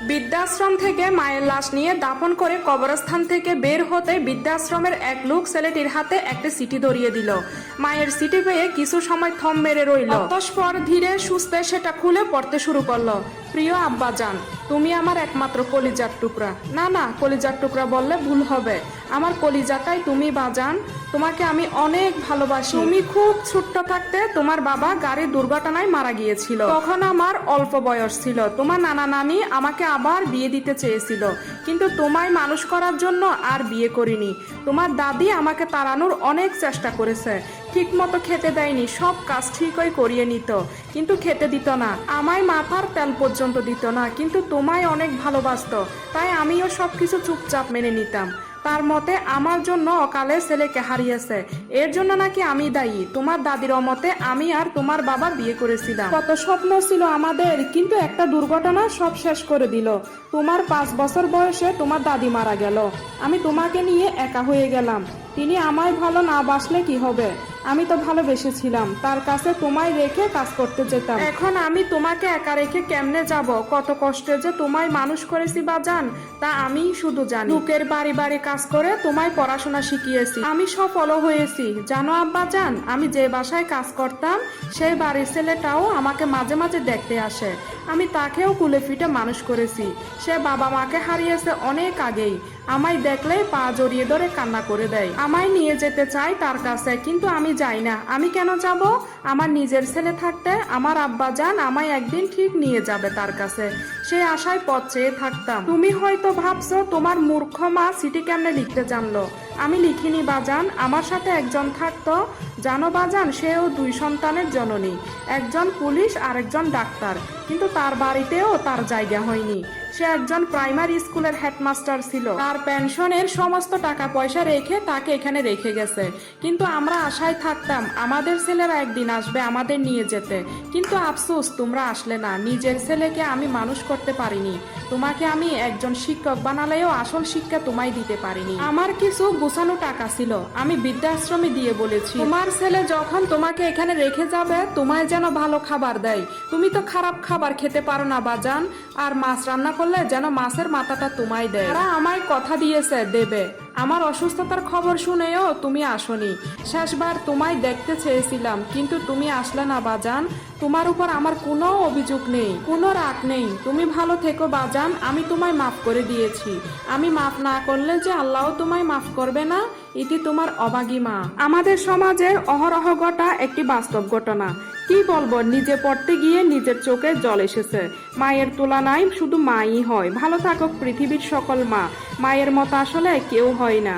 বৃদ্ধাশ্রম থেকে মায়ের লাশ নিয়ে দাফন করে কবরস্থান থেকে বের হতে বৃদ্ধাশ্রমের এক লোক ছেলেটির হাতে একটা চিঠি ধরিয়ে দিল। মায়ের চিঠি পেয়ে কিছু সময় থম মেরে রইল, অতঃপর ধীরে সুস্থে সেটা খুলে পড়তে শুরু করলো। প্রিয় আব্বাজান, তুমি আমার একমাত্র কলিজার টুকরা। না না, কলিজার টুকরা বললে ভুল হবে, আমার কলিজাটাই তুমি বাজান। তোমাকে আমি অনেক ভালোবাসি। তুমি খুব ছোট্ট থাকতে তোমার বাবা গাড়ি দুর্ঘটনায় মারা গিয়েছিল, তখন আমার অল্প বয়স ছিল। তোমার নানা নানি আমাকে আবার বিয়ে দিতে চেয়েছিল, কিন্তু তোমায় মানুষ করার জন্য আর বিয়ে করিনি। তোমার দাদি আমাকে তাড়ানোর অনেক চেষ্টা করেছে, ঠিক মতো খেতে দেয়নি, সব কাজ ঠিকই করিয়ে নিত, কিন্তু খেতে দিত না, আমায় মাথার তেল পর্যন্ত দিত না, কিন্তু তোমায় অনেক ভালোবাসতো, তাই আমিও সবকিছু চুপচাপ মেনে নিতাম। তার মতে আমার জন্য অকালে ছেলেকে হারিয়েছে, এর জন্য নাকি আমি দায়ী। তোমার দাদির মতে আমি আর তোমার বাবা বিয়ে করেছিলাম, কত স্বপ্ন ছিল আমাদের, কিন্তু একটা দুর্ঘটনা সব শেষ করে দিল। তোমার 5 বছর বয়সে তোমার দাদি মারা গেল, আমি তোমাকে নিয়ে একা হয়ে গেলাম। তিনি আমায় ভালো না বাসলে কি হবে, আমি তো ভালোবেসেছিলাম, তার কাছে তোমায় রেখে কাজ করতে যেতাম। এখন আমি তোমাকে একা রেখে কেমনে যাব? কত কষ্টে যে তোমায় মানুষ করেছি বাজান, তা আমি শুধু জানি। লোকের বাড়ি বাড়ি কাজ করে তোমায় পড়াশোনা শিখিয়েছি, আমি সফলও হয়েছি। জানো আব্বাজান, আমি যে বাসায় কাজ করতাম সেই বাড়ির ছেলেটাও আমাকে মাঝে মাঝে দেখতে আসে, আমি তাকেও কুলে ফিটে মানুষ করেছি। সে বাবা মাকে হারিয়েছে অনেক আগেই, আমায় দেখলেই পা জড়িয়ে ধরে কান্না করে দেয়, আমায় নিয়ে যেতে চায় তার কাছে, কিন্তু আমি যাই না। আমি কেন যাব? আমার নিজের ছেলে থাকতে আমার আব্বাজান আমায় একদিন ঠিক নিয়ে যাবে তার কাছে, সে আশায় পথ চেয়ে থাকতাম। তুমি হয়তো ভাবছো তোমার মূর্খ মা চিঠি কেমনে লিখতে জানলো। আমি লিখিনি বাজান, আমার সাথে একজন থাকতো, জানো বাজান, সেও 2 সন্তানের জননী, একজন পুলিশ আর একজন ডাক্তার, কিন্তু তার বাড়িতেও তার জায়গা হয়নি। সে একজন প্রাইমারি স্কুলের হেডমাস্টার ছিল, তার পেনশনের সমস্ত টাকা পয়সা রেখে তাকে এখানে রেখে গেছে, কিন্তু আমরা আশায় থাকতাম আমাদের ছেলেরা একদিন আসবে আমাদের নিয়ে যেতে, কিন্তু আফসোস তোমরা আসলে না। নিজের ছেলেকে আমি মানুষ করতে পারিনি, তোমাকে আমি একজন শিক্ষক বানালেও আসল শিক্ষা তোমায় দিতে পারিনি। আমার কিছু গুছানো টাকা ছিল, আমি বৃদ্ধাশ্রমে দিয়ে বলেছি তোমার ছেলে যখন তোমাকে এখানে রেখে যাবে তোমায় যেন ভালো খাবার দেয়। তুমি তো খারাপ খাবার খেতে পারো না বাজান, আর মাছ রান্না করলে যেন মাছের মাথাটা তোমায় দেয়। তারা আমায় কথা দিয়েছে দেবে। আমার অসুস্থতার খবর শুনেও তুমি আসনি। শেষবার তোমায় দেখতে চেয়েছিলাম, কিন্তু তুমি আসলে না বাজান। তোমার উপর আমার কোনো অভিযোগ নেই, কোনো রাগ নেই। তুমি ভালো থেকো বাজান, আমি তোমায় মাফ করে দিয়েছি। আমি মাফ না করলে যে আল্লাহ তোমায় মাফ করবে না, এটি তোমার অভাগী মা। আমাদের সমাজের অহরহ ঘটা একটি বাস্তব ঘটনা। কি বলবো, নিজে পড়তে গিয়ে নিজের চোখে জল এসেছে। মায়ের তুলনায় শুধু মাই হয়। ভালো থাকুক পৃথিবীর সকল মা, মায়ের মতো আসলে কেউ হয় না।